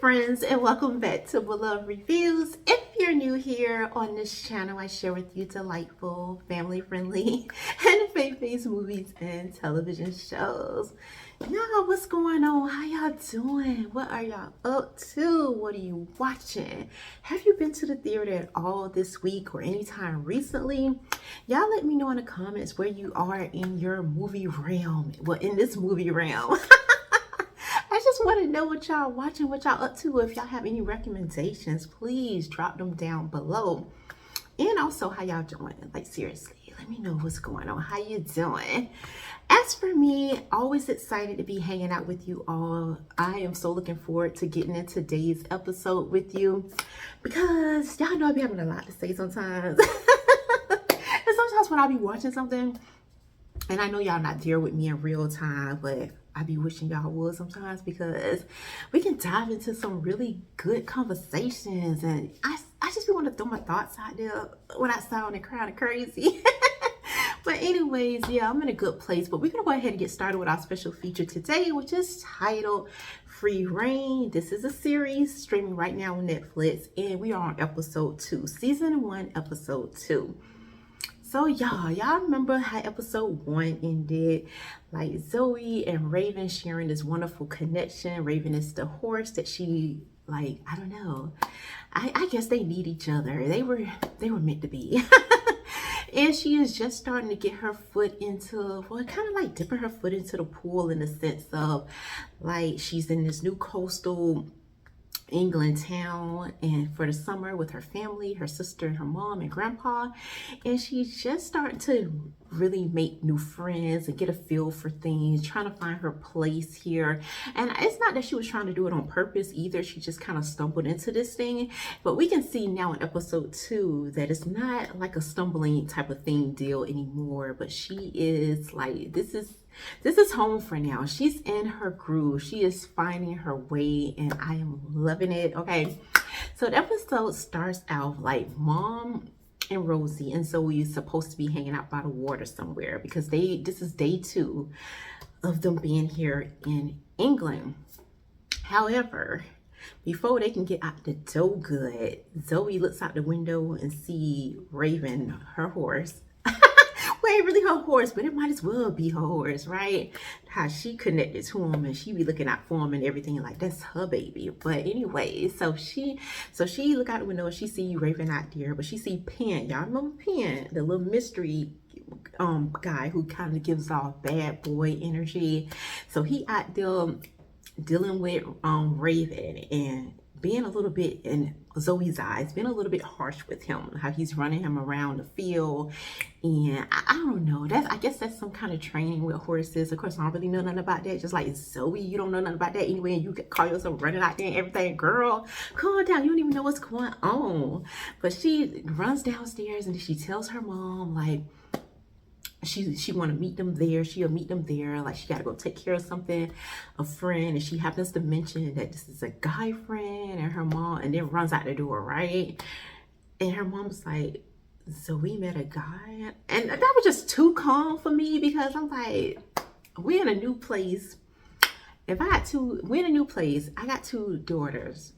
friends, and welcome back to Beloved Reviews. If you're new here on this channel, I share with you delightful, family-friendly, and faith-based movies and television shows. Y'all, what's going on? How y'all doing? What are y'all up to? What are you watching? Have you been to the theater at all this week or anytime recently? Y'all let me know in the comments where you are in your movie realm. Well, in this movie realm. I just want to know what y'all watching, what y'all up to. If y'all have any recommendations, please drop them down below. And also, how y'all doing? Like, seriously, let me know what's going on. How you doing? As for me, always excited to be hanging out with you all. I am so looking forward to getting in today's episode with you because y'all know I be having a lot to say sometimes. And sometimes when I be watching something, and I know y'all not there with me in real time, but I be wishing y'all would sometimes because we can dive into some really good conversations, and I just be want to throw my thoughts out there without sounding kind of crazy. But anyways, yeah, I'm in a good place. But we're gonna go ahead and get started with our special feature today, which is titled Free Reign. This is a series streaming right now on Netflix, and we are on episode 2, season 1, episode 2. So y'all remember how episode 1 ended? Like Zoe and Raven sharing this wonderful connection. Raven is the horse that she, like, I don't know. I guess they need each other. They were meant to be. And she is just starting to get her foot into, well, kind of like dipping her foot into the pool in the sense of, like, she's in this new coastal England town and for the summer with her family, her sister and her mom and grandpa, and she's just starting to really make new friends and get a feel for things, trying to find her place here. And it's not that she was trying to do it on purpose either. She just kind of stumbled into this thing. But we can see now in episode 2 that it's not like a stumbling type of thing deal anymore, but she is like, this is home for now. She's in her groove. She is finding her way, and I am loving it. Okay, so the episode starts out like Mom and Rosie and Zoe is supposed to be hanging out by the water somewhere because this is day 2 of them being here in England. However, before they can get out the door good, Zoe looks out the window and see Raven, her horse. Well, ain't really her horse, but it might as well be her horse, right? How she connected to him and she be looking out for him and everything, like that's her baby. But anyway, so she look out the window and she see Raven out there, but she see Penn. Y'all remember Penn, the little mystery guy who kind of gives off bad boy energy. So he out there dealing with Raven and being a little bit, in Zoe's eyes, being a little bit harsh with him, how he's running him around the field. And I don't know, I guess that's some kind of training with horses. Of course, I don't really know nothing about that. Just like Zoe, you don't know nothing about that anyway, and you call yourself running out there and everything. Girl, calm down, you don't even know what's going on. But she runs downstairs and she tells her mom, like, she want to meet them there. She'll meet them there. Like, she got to go take care of something, a friend. And she happens to mention that this is a guy friend, and her mom, and then runs out the door, right? And her mom's like, so we met a guy? And that was just too calm for me because I'm like, we're in a new place. We're in a new place. I got 2 daughters,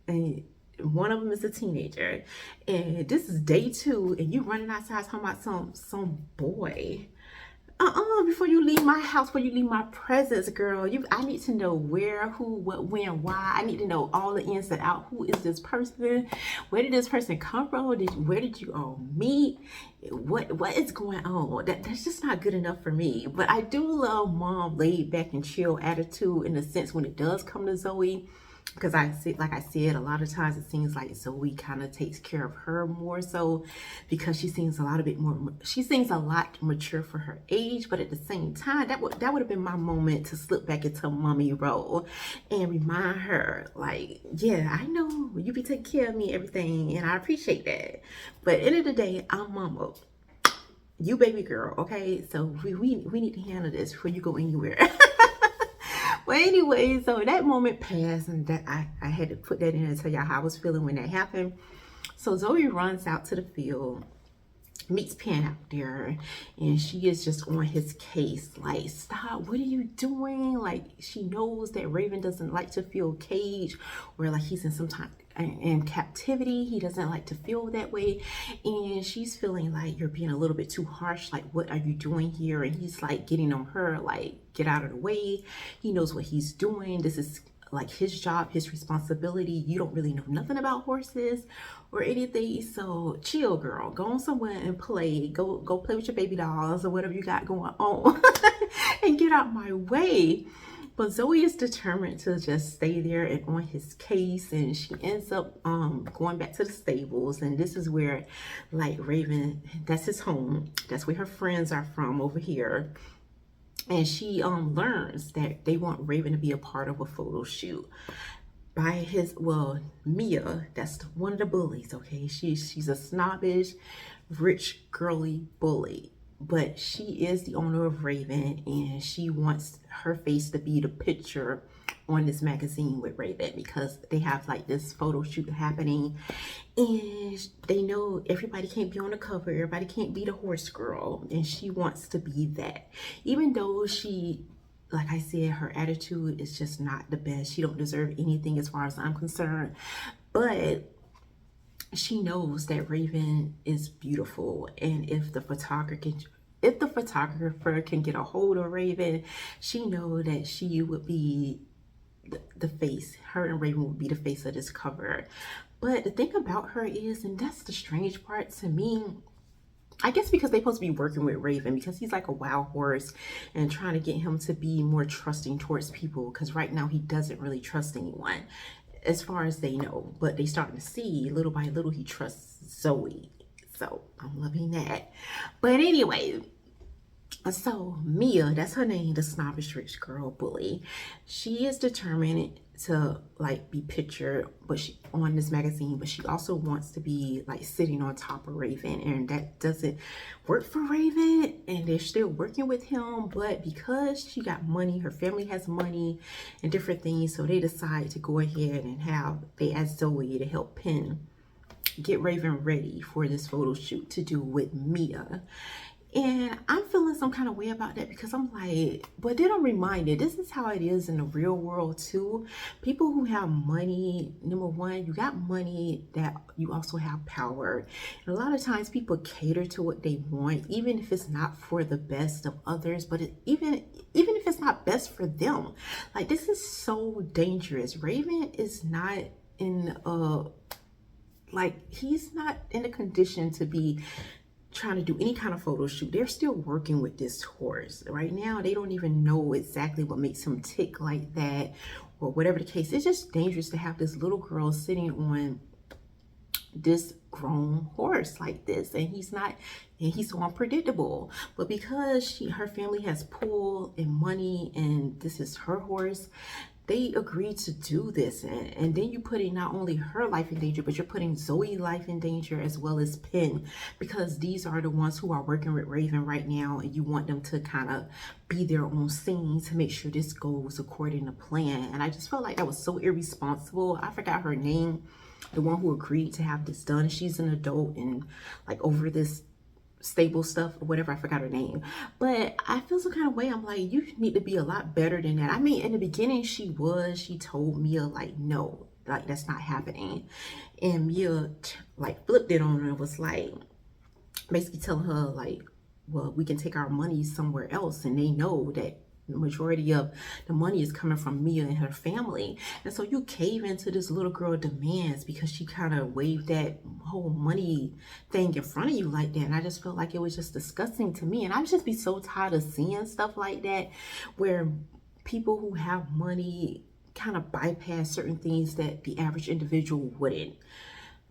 and one of them is a teenager, and this is day 2, and you running outside talking about some boy. Before you leave my house, before you leave my presence, girl, I need to know where, who, what, when, why. I need to know all the ins and out. Who is this person? Where did this person come from? Where did you all meet? What is going on? That's just not good enough for me. But I do love Mom laid back and chill attitude in the sense when it does come to Zoe. Because like I said, a lot of times it seems like Zoe kind of takes care of her more so because she seems a lot mature for her age. But at the same time, that would have been my moment to slip back into mommy role and remind her, like, yeah, I know you be taking care of me, everything, and I appreciate that. But at the end of the day, I'm mama. You baby girl, okay? So we need to handle this before you go anywhere. Well, anyway, so that moment passed, and that I had to put that in and tell y'all how I was feeling when that happened. So Zoe runs out to the field, meets Penn out there, and she is just on his case, like, stop, what are you doing? Like, she knows that Raven doesn't like to feel caged, or like he's in some time in captivity. He doesn't like to feel that way, and she's feeling like you're being a little bit too harsh. Like, what are you doing here? And he's like getting on her, like, get out of the way. He knows what he's doing. This is like his job, his responsibility. You don't really know nothing about horses or anything, so chill, girl. Go on somewhere and play. Go play with your baby dolls or whatever you got going on and get out my way. But Zoe is determined to just stay there and on his case, and she ends up going back to the stables. And this is where, like, Raven, that's his home. That's where her friends are from over here. And she learns that they want Raven to be a part of a photo shoot by his, well, Mia, that's one of the bullies, okay? She's a snobbish, rich, girly bully. But she is the owner of Raven, and she wants her face to be the picture on this magazine with Raven, because they have like this photo shoot happening, and they know everybody can't be on the cover, everybody can't be the horse girl, and she wants to be that. Even though she, like I said, her attitude is just not the best. She don't deserve anything as far as I'm concerned, but she knows that Raven is beautiful, and if the photographer can get a hold of Raven, she knows that she would be the face. Her and Raven would be the face of this cover. But the thing about her is, and that's the strange part to me, I guess because they're supposed to be working with Raven because he's like a wild horse, and trying to get him to be more trusting towards people, because right now he doesn't really trust anyone as far as they know. But they starting to see little by little he trusts Zoe, so I'm loving that. But anyway, so Mia, that's her name, the snobbish rich girl bully, she is determined to like be pictured but she on this magazine, but she also wants to be like sitting on top of Raven, and that doesn't work for Raven, and they're still working with him. But because she got money, her family has money and different things, so they decide to go ahead and they ask Zoe to help Penn get Raven ready for this photo shoot to do with Mia. And I'm feeling some kind of way about that, because I'm like, but then I'm reminded, this is how it is in the real world too. People who have money, number one, you got money, that you also have power. And a lot of times people cater to what they want, even if it's not for the best of others, but even if it's not best for them. Like, this is so dangerous. Raven is not in he's not in a condition to be trying to do any kind of photo shoot. They're still working with this horse right now. They don't even know exactly what makes him tick like that, or whatever the case. It's just dangerous to have this little girl sitting on this grown horse like this, and he's so unpredictable. But because her family has pull and money, and this is her horse, they agreed to do this. And then you're putting not only her life in danger, but you're putting Zoe's life in danger as well as Penn, because these are the ones who are working with Raven right now, and you want them to kind of be there on scene to make sure this goes according to plan. And I just felt like that was so irresponsible. I forgot her name, the one who agreed to have this done. She's an adult and like over this stable stuff or whatever. I forgot her name, but I feel some kind of way. I'm like, you need to be a lot better than that. I mean, in the beginning she told Mia like, no, like that's not happening, and Mia like flipped it on her and was like basically telling her like, well, we can take our money somewhere else, and they know that the majority of the money is coming from Mia and her family. And so you cave into this little girl demands because she kind of waved that whole money thing in front of you like that. And I just felt like it was just disgusting to me. And I would just be so tired of seeing stuff like that, where people who have money kind of bypass certain things that the average individual wouldn't,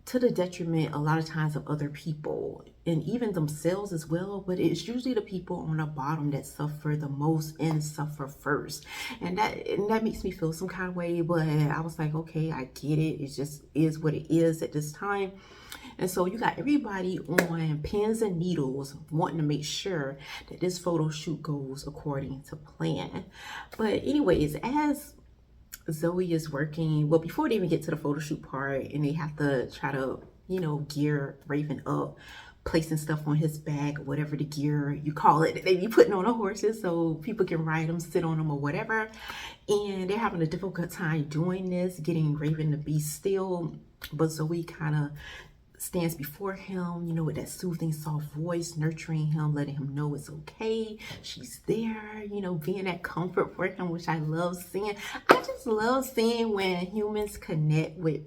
to the detriment a lot of times of other people and even themselves as well. But it's usually the people on the bottom that suffer the most and suffer first, and that makes me feel some kind of way. But I was like, okay, I get it. It just is what it is at this time. And so you got everybody on pins and needles wanting to make sure that this photo shoot goes according to plan. But anyways, as Zoe is working, well, before they even get to the photo shoot part, and they have to try to, gear Raven up placing stuff on his back, whatever the gear you call it, that they be putting on the horses so people can ride them, sit on them, or whatever. And they're having a difficult time doing this, getting Raven to be still. But Zoe kind of stands before him, you know, with that soothing, soft voice, nurturing him, letting him know it's okay. She's there, you know, being that comfort for him, which I love seeing. I just love seeing when humans connect with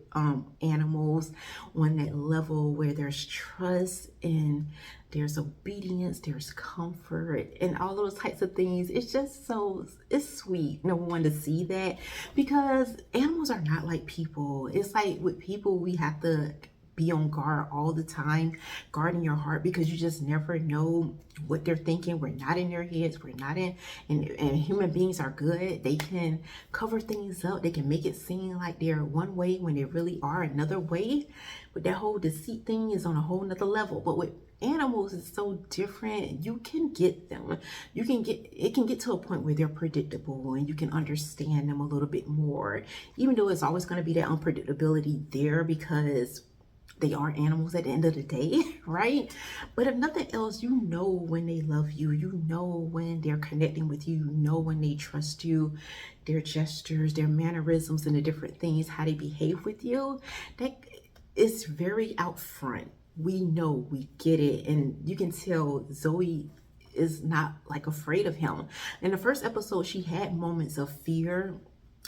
animals on that level where there's trust and there's obedience, there's comfort, and all those types of things. It's just so, it's sweet, number one, to see that, because animals are not like people. It's like with people, we have to be on guard all the time, guarding your heart, because you just never know what they're thinking. We're not in their heads. We're not in, and human beings are good. They can cover things up. They can make it seem like they're one way when they really are another way. But that whole deceit thing is on a whole nother level. But with animals, it's so different. You can get them. It can get to a point where they're predictable and you can understand them a little bit more, even though it's always going to be that unpredictability there, because they are animals at the end of the day, right? But if nothing else, you know when they love you, you know when they're connecting with you, you know when they trust you, their gestures, their mannerisms, and the different things, how they behave with you, that is very out front. We know, we get it, and you can tell Zoe is not like afraid of him. In the first episode, she had moments of fear,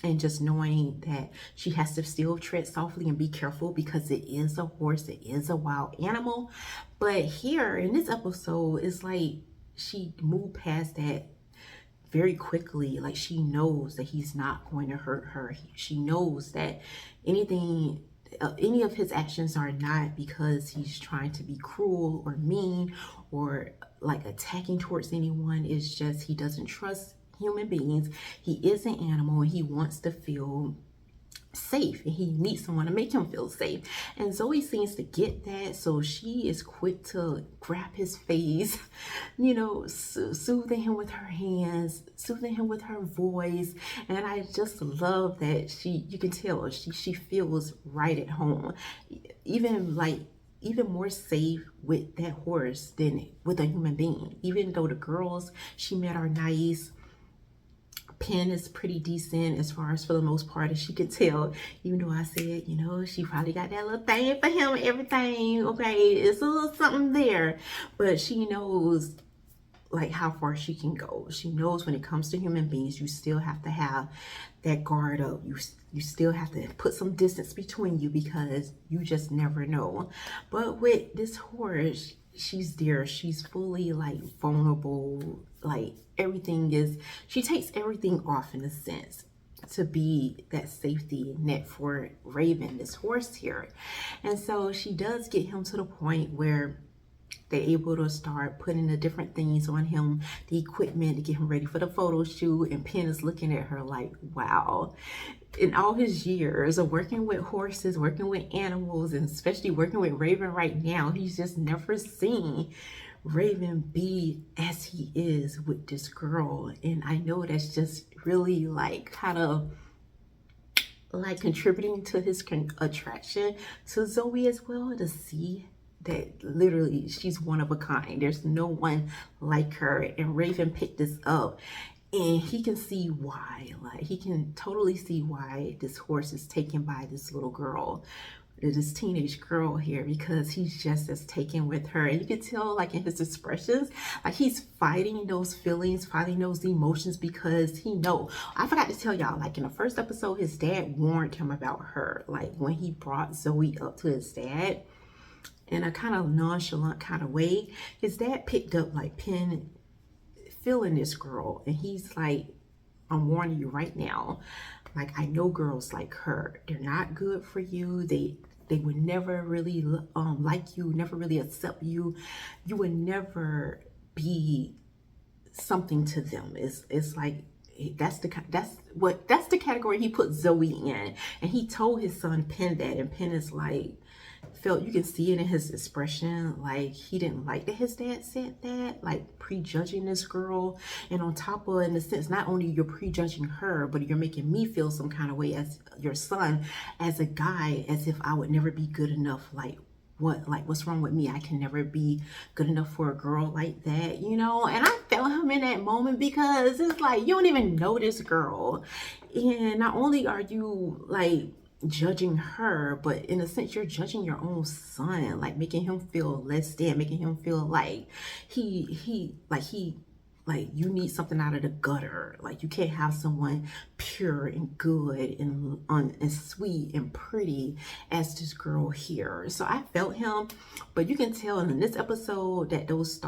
and just knowing that she has to still tread softly and be careful because it is a horse, it is a wild animal. But here in this episode, it's like she moved past that very quickly. Like, she knows that he's not going to hurt her. She knows that any of his actions are not because he's trying to be cruel or mean or like attacking towards anyone. It's just he doesn't trust human beings. He is an animal and he wants to feel safe, and he needs someone to make him feel safe. And Zoe seems to get that, so she is quick to grab his face, you know, soothing him with her hands, soothing him with her voice. And I just love that you can tell she feels right at home, even more safe with that horse than with a human being. Even though the girls she met are nice, Pen is pretty decent as far as, for the most part, as she could tell, even though I said, you know, she probably got that little thing for him and everything. Okay, it's a little something there, but she knows like how far she can go. She knows when it comes to human beings, you still have to have that guard up. You still have to put some distance between you because you just never know. But with this horse, she's there. She's fully like vulnerable. Like everything is, she takes everything off in a sense to be that safety net for Raven, this horse here. And so she does get him to the point where they're able to start putting the different things on him, the equipment to get him ready for the photo shoot. And Penn is looking at her like, wow. In all his years of working with horses, working with animals, and especially working with Raven right now, he's just never seen Raven be as he is with this girl. And I know that's just really like kind of like contributing to his attraction to Zoe as well, to see that literally she's one of a kind. There's no one like her. And Raven picked this up, and he can see why. Like, he can totally see why this horse is taken by this little girl, this teenage girl here, because he's just as taken with her. And you can tell like in his expressions, like he's fighting those feelings, fighting those emotions, because he know. I forgot to tell y'all, like in the first episode, his dad warned him about her. Like when he brought Zoe up to his dad in a kind of nonchalant kind of way, his dad picked up like Penn feeling this girl, and he's like, I'm warning you right now, like I know girls like her, they're not good for you. They would never really like you, never really accept you. You would never be something to them. It's like that's the category he put Zoe in. And he told his son Penn that, and Penn is like, felt, you can see it in his expression, like he didn't like that his dad said that, like prejudging this girl. And on top of, in a sense, not only you're prejudging her, but you're making me feel some kind of way as your son, as a guy, as if I would never be good enough like what's wrong with me? I can never be good enough for a girl like that, you know? And I felt him in that moment, because it's like, you don't even know this girl. And not only are you like judging her, but in a sense you're judging your own son, like making him feel less than, making him feel like he like you need something out of the gutter. Like you can't have someone pure and good and sweet and pretty as this girl here. So I felt him, but you can tell in this episode that those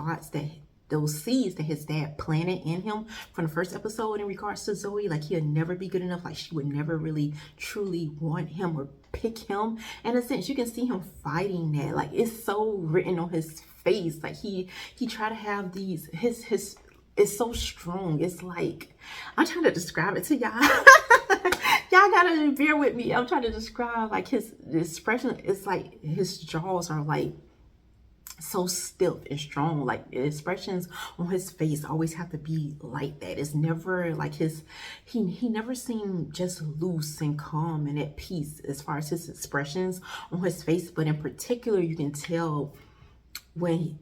seeds that his dad planted in him from the first episode in regards to Zoe, like he'll never be good enough, like she would never really truly want him or pick him. In a sense, you can see him fighting that. Like it's so written on his face. Like he tried to have these, his it's so strong. It's like, I'm trying to describe it to y'all. Y'all gotta bear with me. I'm trying to describe like his expression. It's like his jaws are like so stiff and strong. Like the expressions on his face always have to be like that. It's never like he never seemed just loose and calm and at peace as far as his expressions on his face. But in particular, you can tell when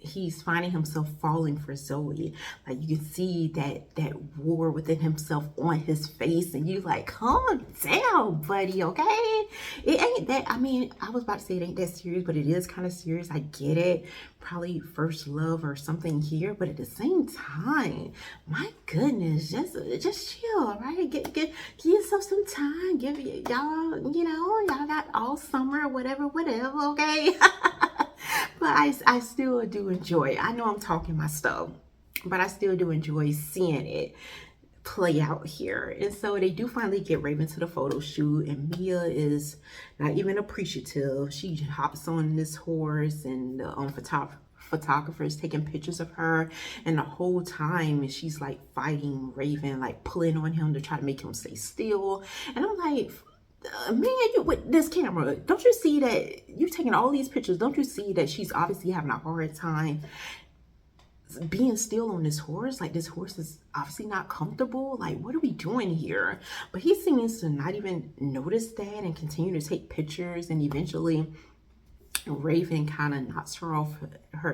he's finding himself falling for Zoe. Like you can see that war within himself on his face, and you like, calm down, buddy, okay? It ain't that, I mean, I was about to say it ain't that serious, but it is kind of serious. I get it. Probably first love or something here, but at the same time, my goodness, just chill, right? Give yourself some time. Give y'all, you know, y'all got all summer, whatever, okay? But I still do enjoy, I know I'm talking my stuff, but I still do enjoy seeing it play out here. And so they do finally get Raven to the photo shoot, and Mia is not even appreciative. She hops on this horse, and the photographer is taking pictures of her, and the whole time she's like fighting Raven, like pulling on him to try to make him stay still. And I'm like, man, you with this camera, don't you see that you're taking all these pictures? Don't you see that she's obviously having a hard time being still on this horse? Like this horse is obviously not comfortable. Like, what are we doing here? But he seems to not even notice that and continue to take pictures. And eventually Raven kind of knocks her off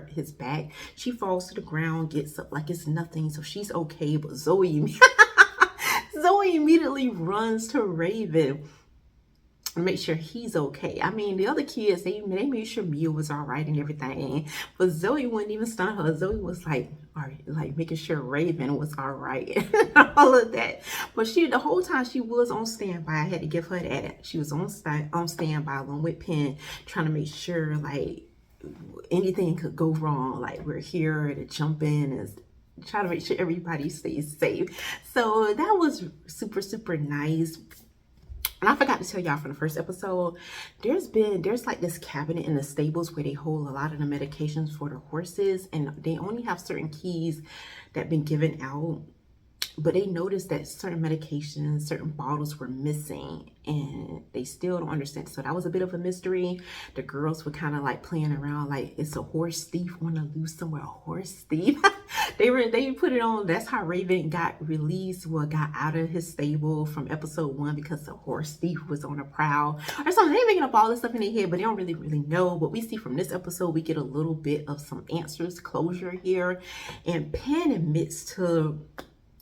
his back. She falls to the ground, gets up like it's nothing, so she's okay. But Zoe immediately runs to Raven and make sure he's okay. I mean, the other kids, they made sure Mia was all right and everything, but Zoe wouldn't even stun her. Zoe was like, all right, like making sure Raven was all right and all of that. But the whole time she was on standby. I had to give her that. She was on standby along with Penn, trying to make sure like anything could go wrong. Like we're here to jump in and try to make sure everybody stays safe. So that was super, super nice. And I forgot to tell y'all from the first episode, there's like this cabinet in the stables where they hold a lot of the medications for the horses, and they only have certain keys that have been given out. But they noticed that certain medications, certain bottles were missing, and they still don't understand. So that was a bit of a mystery. The girls were kind of like playing around like it's a horse thief on the loose somewhere. A horse thief. they put it on. That's how Raven got released, got out of his stable from episode 1, because the horse thief was on a prowl or something. They're making up all this stuff in their head, but they don't really know. But we see from this episode, we get a little bit of some answers, closure here. And Penn admits to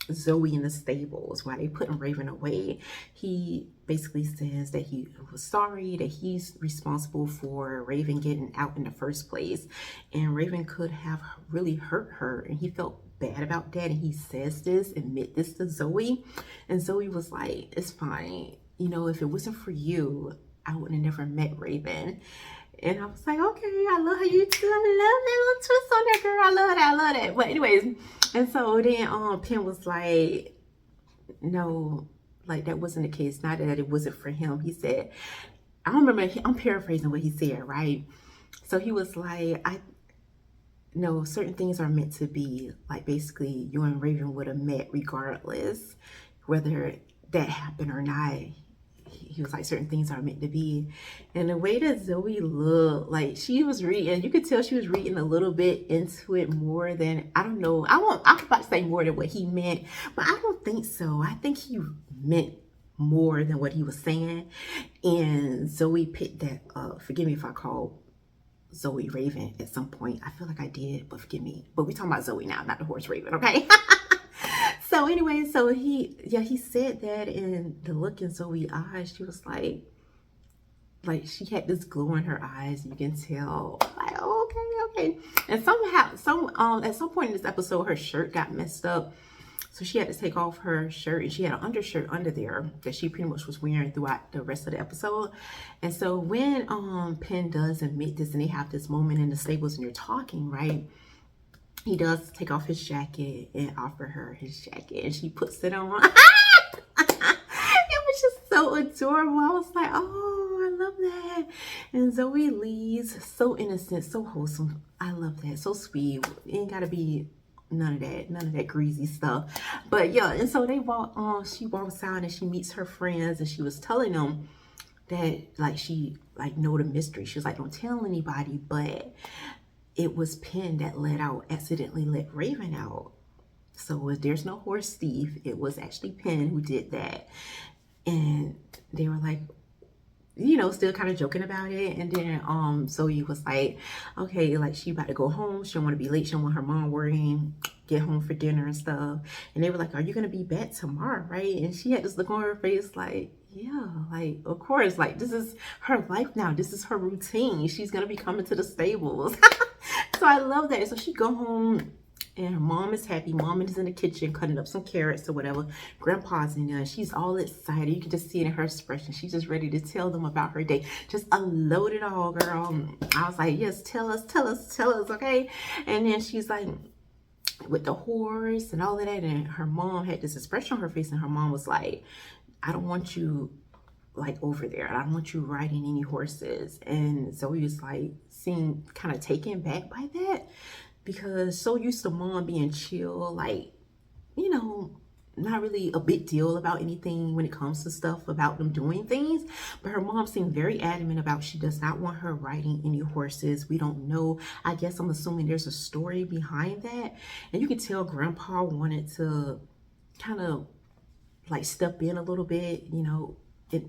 Zoe in the stables while they putting Raven away. He basically says that he was sorry, that he's responsible for Raven getting out in the first place, and Raven could have really hurt her, and he felt bad about that. And he says admit this to Zoe, and Zoe was like, it's fine, you know, if it wasn't for you, I would have never met Raven. And I was like, okay, I love how you do. I love that little twist on that, girl. I love that. But anyways, and so then Penn was like, no, like that wasn't the case. Not that it wasn't for him. He said, I don't remember, I'm paraphrasing what he said, right? So he was like, no, certain things are meant to be. Like basically you and Raven would have met regardless, whether that happened or not. He was like, certain things are meant to be. And the way that Zoe looked, like she was reading, you could tell she was reading a little bit into it more than, I don't know, I'm about to say more than what he meant, but I don't think so. I think he meant more than what he was saying. And Zoe picked that up. Forgive me if I call Zoe Raven at some point. I feel like I did, but forgive me. But we're talking about Zoe now, not the horse Raven, okay? So anyway, so he said that, and the look in Zoe's eyes, she was like she had this glow in her eyes. You can tell, like, oh, okay. And somehow, at some point in this episode, her shirt got messed up. So she had to take off her shirt, and she had an undershirt under there that she pretty much was wearing throughout the rest of the episode. And so when Penn does admit this, and they have this moment in the stables and you're talking, right? He does take off his jacket and offer her his jacket, and she puts it on. It was just so adorable. I was like, oh, I love that. And Zoe leaves, so innocent, so wholesome. I love that. So sweet. It ain't gotta be none of that greasy stuff. But yeah, and so they walk on. She walks out and she meets her friends, and she was telling them that she know the mystery. She was like, don't tell anybody, but it was Penn that accidentally let Raven out. So there's no horse thief. It was actually Penn who did that. And they were like, still kind of joking about it. And then Zoe was like, okay, she about to go home. She don't want to be late. She don't want her mom worrying, get home for dinner and stuff. And they were like, are you going to be back tomorrow, right? And she had this look on her face like, yeah, of course, this is her life now. This is her routine. She's going to be coming to the stables. So I love that. So she go home, and her mom is happy. Mom is in the kitchen cutting up some carrots or whatever. Grandpa's in there. She's all excited. You can just see it in her expression. She's just ready to tell them about her day. Just unload it all, girl. I was like, yes, tell us, okay? And then she's like, with the horse and all of that. And her mom had this expression on her face, and her mom was like, I don't want you over there. I don't want you riding any horses. And Zoe was seemed kind of taken back by that, because so used to mom being chill, not really a big deal about anything when it comes to stuff about them doing things. But her mom seemed very adamant about she does not want her riding any horses. We don't know. I guess I'm assuming there's a story behind that. And you can tell Grandpa wanted to kind of step in a little bit,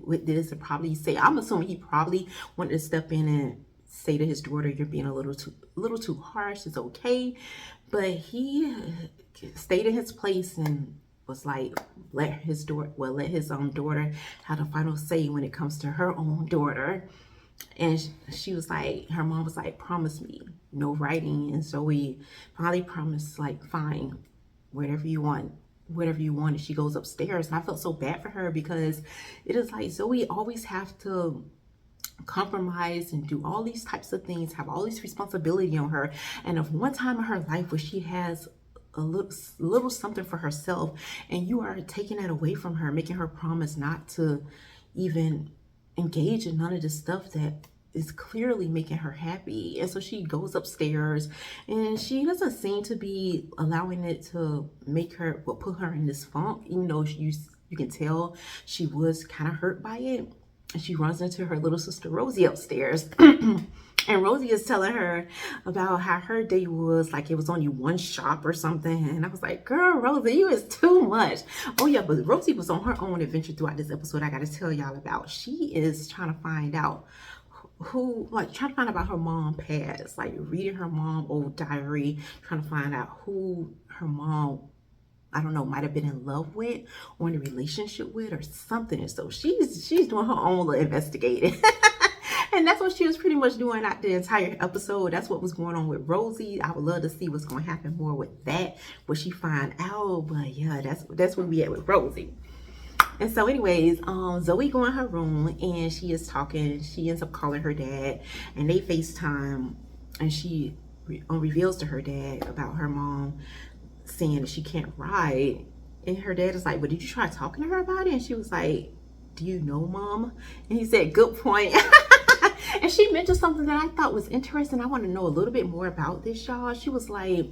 with this, and probably say, I'm assuming he probably wanted to step in and say to his daughter, you're being a little too harsh. It's okay. But he stayed in his place and was let his daughter have the final say when it comes to her own daughter. And she was her mom was promise me no writing. And so we finally promised, fine, whatever you want. And she goes upstairs. And I felt so bad for her, because it is Zoe always have to compromise and do all these types of things, have all this responsibility on her. And of one time in her life where she has a little something for herself, and you are taking that away from her, making her promise not to even engage in none of the stuff that is clearly making her happy. And so she goes upstairs, and she doesn't seem to be allowing it to make her, put her in this funk, even though you can tell she was kind of hurt by it. And she runs into her little sister Rosie upstairs. And Rosie is telling her about how her day was it was only one shop or something. And I was like, girl, Rosie, you is too much. Oh yeah, but Rosie was on her own adventure throughout this episode. I got to tell y'all about. She is trying to find out trying to find out about her mom past, reading her mom old diary, trying to find out who her mom, I don't know, might have been in love with or in a relationship with or something. So she's doing her own little investigating. And that's what she was pretty much doing out the entire episode. That's what was going on with Rosie. I would love to see what's going to happen more with that, what she find out. But yeah, that's where we at with Rosie. And so anyways, Zoe go in her room, and she is talking. She ends up calling her dad, and they FaceTime, and she reveals to her dad about her mom saying that she can't ride. And her dad is like, but did you try talking to her about it? And she was like, do you know, Mom? And he said, good point. And she mentioned something that I thought was interesting. I want to know a little bit more about this, y'all. She was like,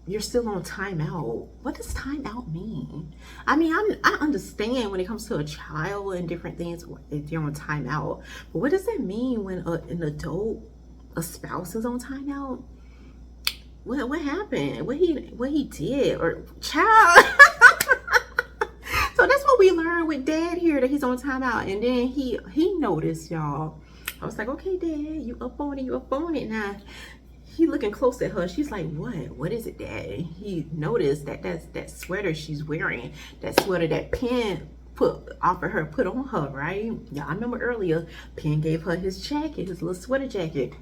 you're still on timeout. What does timeout mean? I mean, I understand when it comes to a child and different things, if you're on timeout. But what does it mean when an adult, a spouse, is on timeout? What happened? What he did? Or child? So that's what we learn with Dad here that he's on timeout, and then he noticed, y'all. I was like, okay, Dad, you up on it now. He looking close at her. She's like, what is it, Dad? He noticed that's that sweater she's wearing, that sweater that Penn offered her, put on her, right? Yeah, I remember earlier Penn gave her his jacket, his little sweater jacket.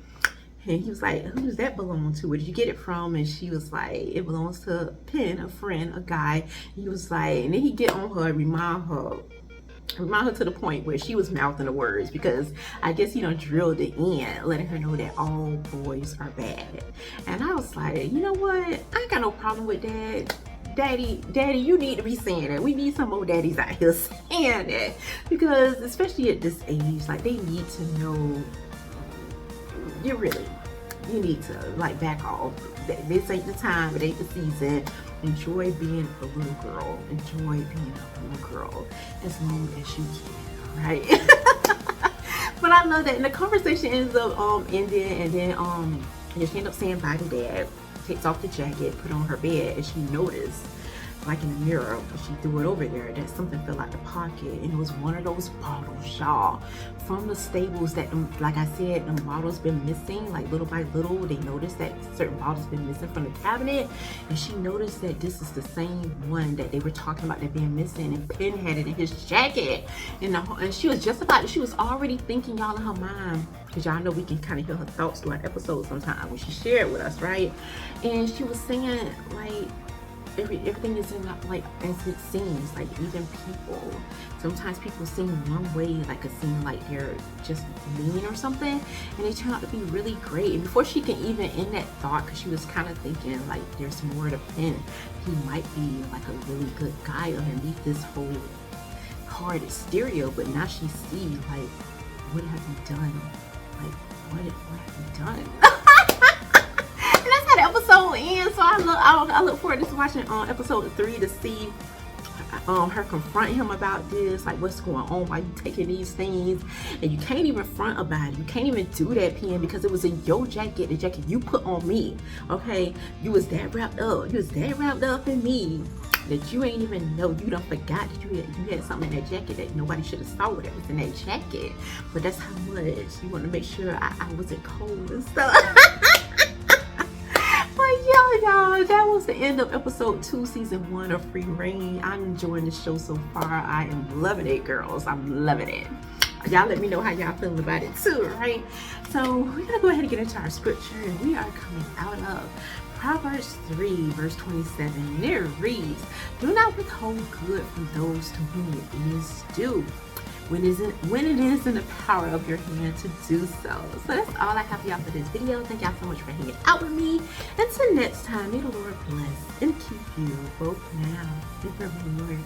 And he was like, who does that belong to? Where did you get it from? And she was like, it belongs to Penn, a friend, a guy. He was like, and then he get on her, remind her to the point where she was mouthing the words, because I guess he done drilled it in, letting her know that all boys are bad. And I was like, you know what? I ain't got no problem with that. Daddy, you need to be saying that. We need some more daddies out here saying that, because especially at this age, like, they need to know you need to like back off. This ain't the time, it ain't the season. Enjoy being a little girl. Enjoy being a little girl as long as you can, right? But I love that. And the conversation ends up ending, and then she ends up saying bye to Dad, takes off the jacket, put on her bed, and she noticed, like in the mirror, when she threw it over there, that something fell out the pocket, and it was one of those bottles, y'all, from the stables that, like I said, the bottles been missing, like little by little. They noticed that certain bottles been missing from the cabinet, and she noticed that this is the same one that they were talking about that being missing, and Penn had it in his jacket, and she was already thinking, y'all, in her mind, because y'all know we can kind of hear her thoughts throughout episodes sometimes when she shared with us, right? And she was saying, like, everything isn't like as it seems. Like, even people, sometimes people seem one way, like it seems like they're just mean or something, and they turn out to be really great. And before she can even end that thought, because she was kind of thinking like there's more to Penn, he might be like a really good guy underneath this whole hard exterior. But now she sees, like, what have you done? Like, what have you done? The episode ends, so I look forward to watching episode 3 to see her confront him about this, like, what's going on, why you taking these things. And you can't even front about it, you can't even do that, Penn, because it was in your jacket, the jacket you put on me, okay? You was that wrapped up in me that you ain't even know. You done forgot that you had something in that jacket that nobody should have saw that was in that jacket. But that's how much you want to make sure I wasn't cold and stuff. Y'all, that was the end of episode 2, season 1 of Free Reign. I'm enjoying the show so far. I am loving it, girls. I'm loving it. Y'all let me know how y'all feeling about it too, right? So we're gonna go ahead and get into our scripture, and we are coming out of Proverbs 3, verse 27. And it reads, do not withhold good from those to whom it is due, when it is in the power of your hand to do so. So that's all I have for y'all for this video. Thank y'all so much for hanging out with me. Until next time, may the Lord bless and keep you both now and forevermore.